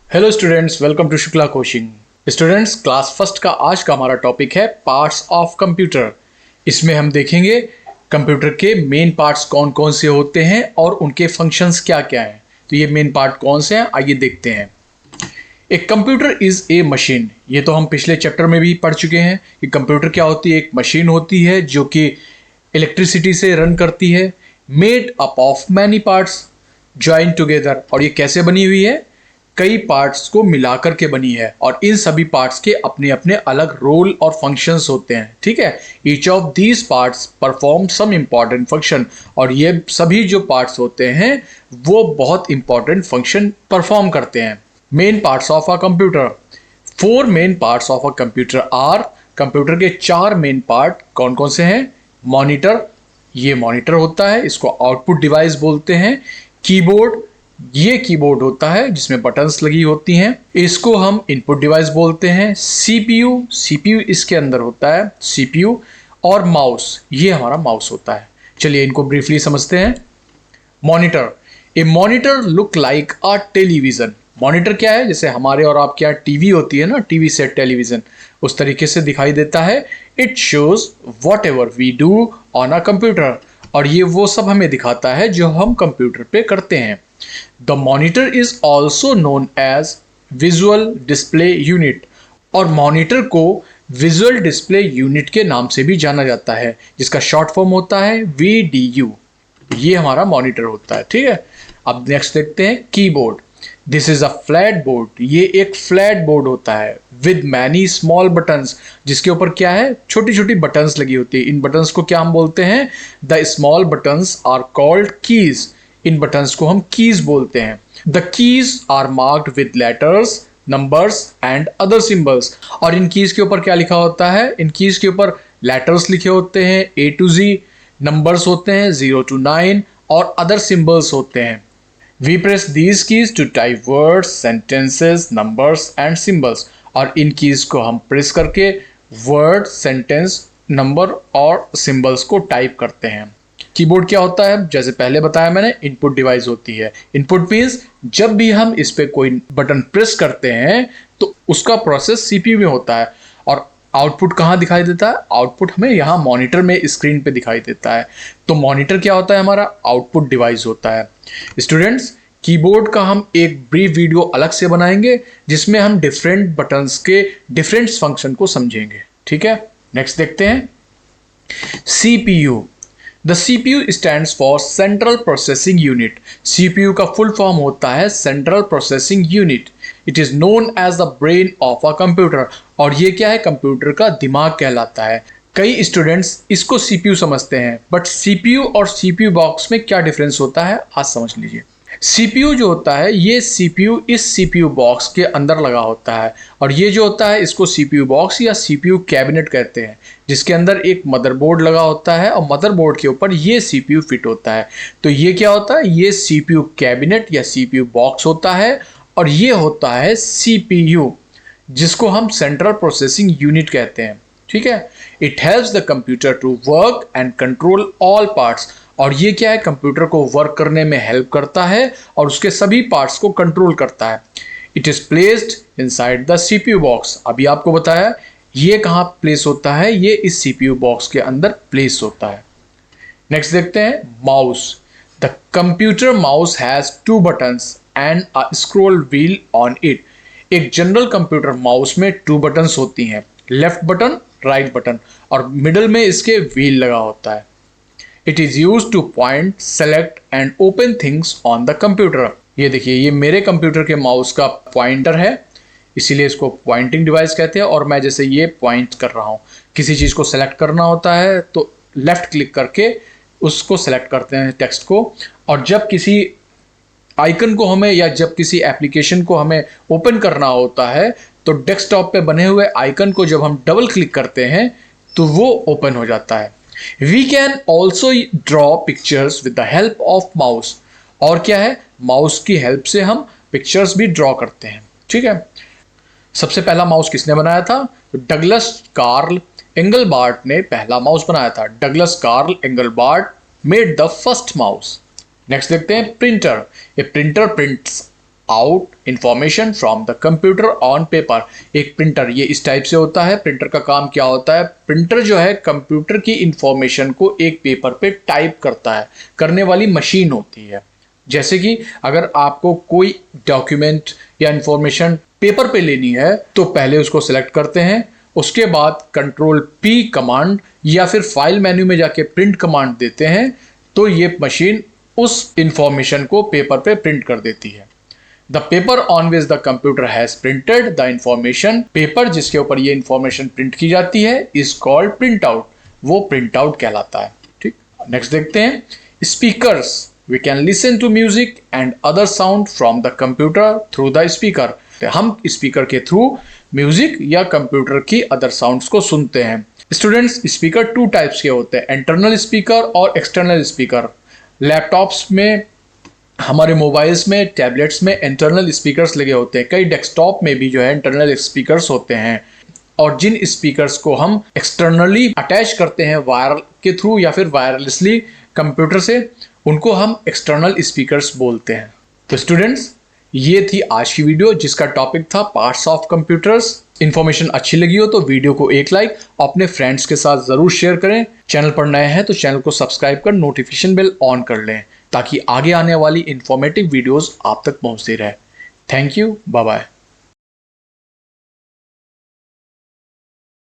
Hello students, welcome to Shukla coaching. Students, class first का आज का हमारा टॉपिक है पार्ट्स ऑफ कंप्यूटर। इसमें हम देखेंगे कंप्यूटर के मेन पार्ट्स कौन कौन से होते हैं और उनके फंक्शंस क्या क्या हैं। तो ये मेन पार्ट कौन से हैं, आइए देखते हैं। एक कंप्यूटर इज ए मशीन। ये तो हम पिछले चैप्टर में भी पढ़ चुके हैं कि कंप्यूटर क्या होती है। एक मशीन होती है जो कि इलेक्ट्रिसिटी से रन करती है, made up of many parts join together. और ये कैसे बनी हुई है? कई पार्ट्स को मिलाकर के बनी है और इन सभी पार्ट्स के अपने अपने अलग रोल और फंक्शंस होते हैं। ठीक है, each of these parts perform some important function. और ये सभी जो पार्ट्स होते हैं वो बहुत इंपॉर्टेंट फंक्शन परफॉर्म करते हैं। Main parts of a computer. 4 main parts of a computer are. Computer के 4 मेन पार्ट कौन कौन से हैं? मॉनिटर, ये मॉनिटर होता है, इसको आउटपुट डिवाइस बोलते हैं। कीबोर्ड, ये कीबोर्ड होता है जिसमें बटन्स लगी होती हैं, इसको हम इनपुट डिवाइस बोलते हैं। सीपीयू, सीपीयू इसके अंदर होता है सीपीयू। और माउस, ये हमारा माउस होता है। चलिए इनको ब्रीफली समझते हैं। Monitor, A monitor look like a television. Monitor क्या है? जैसे हमारे और आपके यहाँ टीवी होती है ना, टीवी सेट टेलीविजन, उस तरीके से दिखाई देता है। It shows whatever we do on a computer. और ये वो सब हमें दिखाता है जो हम कंप्यूटर पे करते हैं। The monitor is also known as visual display unit. और मॉनिटर को विजुअल डिस्प्ले यूनिट के नाम से भी जाना जाता है, जिसका शॉर्ट फॉर्म होता है VDU। ये हमारा मॉनिटर होता है। ठीक है, अब नेक्स्ट देखते हैं keyboard. This is a flat board. ये एक फ्लैट बोर्ड होता है विद मैनी स्मॉल बटन्स, जिसके ऊपर क्या है? छोटी छोटी बटन्स लगी होती है। इन बटन्स को क्या हम बोलते हैं? The small buttons are called keys. इन बटन्स को हम कीज बोलते हैं। The keys are marked with letters, numbers and other symbols. और इन कीज के ऊपर क्या लिखा होता है? इन कीज के ऊपर लेटर्स लिखे होते हैं A to Z, नंबर्स होते हैं 0 to 9 और अदर सिंबल्स होते हैं। We press these keys to type words, sentences, numbers and symbols। और इन कीज को हम प्रेस करके वर्ड, सेंटेंस, नंबर और सिंबल्स को टाइप करते हैं। कीबोर्ड क्या होता है? जैसे पहले बताया मैंने, इनपुट डिवाइस होती है। इनपुट मीन्स जब भी हम इस पे कोई बटन प्रेस करते हैं तो उसका प्रोसेस सीपीयू में होता है। और आउटपुट कहाँ दिखाई देता है? आउटपुट हमें यहाँ मॉनिटर में स्क्रीन पे दिखाई देता है। तो मॉनिटर क्या होता है? हमारा आउटपुट डिवाइस होता है। स्टूडेंट्स, कीबोर्ड का हम एक ब्रीफ वीडियो अलग से बनाएंगे जिसमें हम डिफरेंट बटन्स के डिफरेंट फंक्शन को समझेंगे। ठीक है, नेक्स्ट देखते हैं। CPU। The CPU stands for central processing unit. CPU का फुल फॉर्म होता है central processing unit. It is known as the brain of a computer. और ये क्या है? कंप्यूटर का दिमाग कहलाता है। कई स्टूडेंट्स इसको CPU समझते हैं, बट CPU और CPU बॉक्स में क्या डिफरेंस होता है आज समझ लीजिए। CPU जो होता है, ये CPU इस CPU बॉक्स के अंदर लगा होता है। और ये जो होता है इसको CPU बॉक्स या CPU कैबिनेट कहते हैं, जिसके अंदर एक मदरबोर्ड लगा होता है और मदरबोर्ड के ऊपर ये CPU फिट होता है। तो ये क्या होता है? ये CPU कैबिनेट या CPU बॉक्स होता है। और ये होता है CPU, जिसको हम सेंट्रल प्रोसेसिंग यूनिट कहते हैं। ठीक है, it helps the computer to work and control all parts. और ये क्या है? कंप्यूटर को वर्क करने में हेल्प करता है और उसके सभी पार्ट्स को कंट्रोल करता है। It is placed inside the CPU box. अभी आपको बताया ये कहाँ प्लेस होता है? ये इस CPU बॉक्स के अंदर प्लेस होता है। नेक्स्ट देखते हैं mouse. The computer mouse has 2 buttons and a scroll wheel on it. एक जनरल कंप्यूटर माउस में 2 बटन्स होती हैं, लेफ्ट बटन, राइट बटन, और मिडल में इसके व्हील लगा होता है। It is use two point, select and open things on the computer. ये देखिए, ये मेरे कंप्यूटर के माउस का पॉइंटर है, इसीलिए इसको पॉइंटिंग डिवाइस कहते हैं। और मैं जैसे ये पॉइंट कर रहा हूँ, किसी चीज़ को सेलेक्ट करना होता है तो लेफ्ट क्लिक करके उसको सेलेक्ट करते हैं टेक्स्ट को। और जब किसी आइकन को हमें या जब किसी एप्लीकेशन को हमें ओपन करना होता है तो डेस्कटॉप पे बने हुए आइकन को जब हम डबल क्लिक करते हैं तो वो ओपन हो जाता है। We can also draw pictures with the help of mouse. और क्या है? माउस की हेल्प से हम पिक्चर्स भी ड्रॉ करते हैं। ठीक है, सबसे पहला माउस किसने बनाया था? डगलस कार्ल एंगलबार्ट ने पहला माउस बनाया था। Douglas Carl Engelbart made the first mouse. Next देखते हैं printer. A printer prints out information from the computer on paper. एक प्रिंटर ये इस टाइप से होता है। प्रिंटर का काम क्या होता है? प्रिंटर जो है कंप्यूटर की इंफॉर्मेशन को एक पेपर पे टाइप करता है, करने वाली मशीन होती है। जैसे कि अगर आपको कोई डॉक्यूमेंट या इंफॉर्मेशन पेपर पे लेनी है तो पहले उसको सिलेक्ट करते हैं, उसके बाद Ctrl+P कमांड या फिर फाइल मेन्यू में जाके प्रिंट कमांड देते हैं, तो ये मशीन उस इंफॉर्मेशन को पेपर पे प्रिंट कर देती है। The paper on which the computer has printed the information, paper जिसके ऊपर ये इंफॉर्मेशन प्रिंट की जाती है इज कॉल्ड प्रिंट आउट, वो प्रिंट आउट कहलाता है। ठीक, नेक्स्ट देखते हैं speakers. We can listen to music and other sound from the computer through the speaker. हम स्पीकर के थ्रू म्यूजिक या कंप्यूटर की अदर साउंड्स को सुनते हैं। स्टूडेंट्स, स्पीकर टू टाइप्स के होते हैं, इंटरनल स्पीकर और एक्सटर्नल स्पीकर। लैपटॉप्स में, हमारे मोबाइल्स में, टैबलेट्स में इंटरनल स्पीकर्स लगे होते हैं। कई डेस्कटॉप में भी जो है इंटरनल स्पीकर्स होते हैं। और जिन स्पीकर्स को हम एक्सटर्नली अटैच करते हैं वायर के थ्रू या फिर वायरलेसली कंप्यूटर से, उनको हम एक्सटर्नल स्पीकर्स बोलते हैं। तो स्टूडेंट्स, ये थी आज की वीडियो जिसका टॉपिक था पार्ट्स ऑफ कंप्यूटर्स। इन्फॉर्मेशन अच्छी लगी हो तो वीडियो को एक लाइक, अपने फ्रेंड्स के साथ जरूर शेयर करें। चैनल पर नए हैं तो चैनल को सब्सक्राइब कर नोटिफिकेशन बेल ऑन कर लें ताकि आगे आने वाली इंफॉर्मेटिव वीडियोस आप तक पहुंचती रहे। Thank you, bye bye.